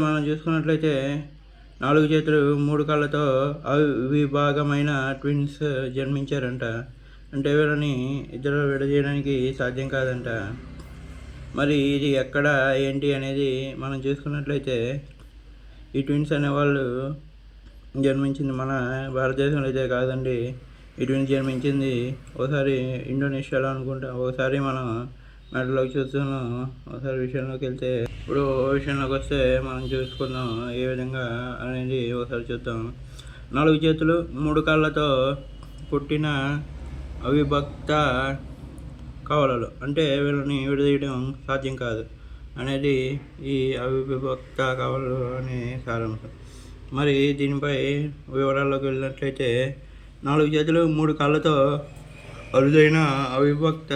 మనం చూసుకున్నట్లయితే 4 చేతులు 3 కాళ్ళతో అవిభాగమైన ట్విన్స్ జన్మించారంట. అంటే వీళ్ళని ఇద్దరు విడదీయడానికి సాధ్యం కాదంట. మరి ఇది ఎక్కడ ఏంటి అనేది మనం చూసుకున్నట్లయితే ఈ ట్విన్స్ అనేవాళ్ళు జన్మించింది మన భారతదేశంలో అయితే కాదండి. ఈ ట్విన్స్ జన్మించింది ఒకసారి ఇండోనేషియాలో అనుకుంటా, ఒకసారి మనం మెడలోకి చూస్తున్నాం. ఒకసారి విషయంలోకి వెళ్తే ఇప్పుడు విషయంలోకి వస్తే మనం చూసుకుందాం ఏ విధంగా అనేది ఒకసారి చూద్దాం. 4 చేతులు 3 కాళ్ళతో పుట్టిన అవిభక్త కవలలు, అంటే వీళ్ళని విడదీయడం సాధ్యం కాదు అనేది ఈ అవిభక్త కవలలు అనే సారాంశం. మరి దీనిపై వివరాల్లోకి వెళ్ళినట్లయితే 4 చేతులు 3 కాళ్ళతో అరుదైన అవిభక్త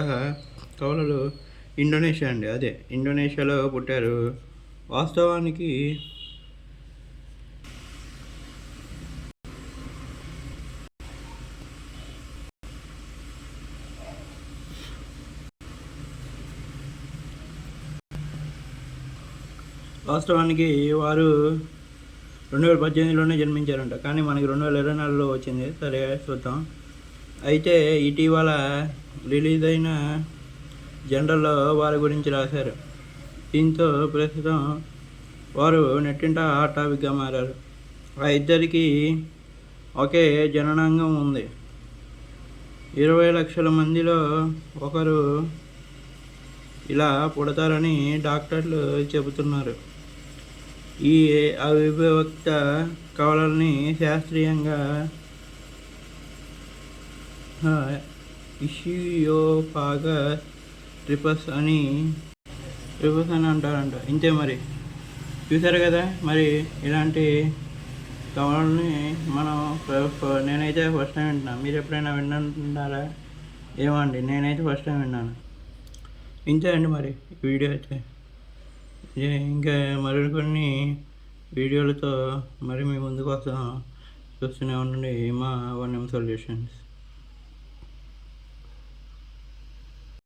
కవలలు ఇండోనేషియా అండి. అదే ఇండోనేషియాలో పుట్టారు. వాస్తవానికి వారు 2018లోనే జన్మించారంట, కానీ మనకి 2024లో వచ్చింది. సరే చూద్దాం. అయితే ఇటీవల రిలీజ్ అయిన జనరల్లో వారి గురించి రాశారు. దీంతో ప్రస్తుతం వారు నెట్టింట హాట్ టాపిక్గా మారారు. ఆ ఇద్దరికి ఒకే జననాంగం ఉంది. 20 లక్షల మందిలో ఒకరు ఇలా పుడతారని డాక్టర్లు చెబుతున్నారు. ఈ అవిభక్త కవలల్ని శాస్త్రీయంగా ఇషియోఫాగస్ ట్రిపస్ అని అంటారంట. ఇంతే. మరి చూసారు కదా, మరి ఇలాంటి కవలని మనం నేనైతే ఫస్ట్ టైం వింటున్నాను. మీరు ఎప్పుడైనా వింటున్నారా? ఏమండి, నేనైతే ఫస్ట్ టైం విన్నాను. ఇంతే అండి మరి వీడియో అయితే. ఇంకా మరికొన్ని వీడియోలతో మరి మీ ముందుకు వస్తాం. చూస్తూనే ఉండండి మా 1M సొల్యూషన్స్.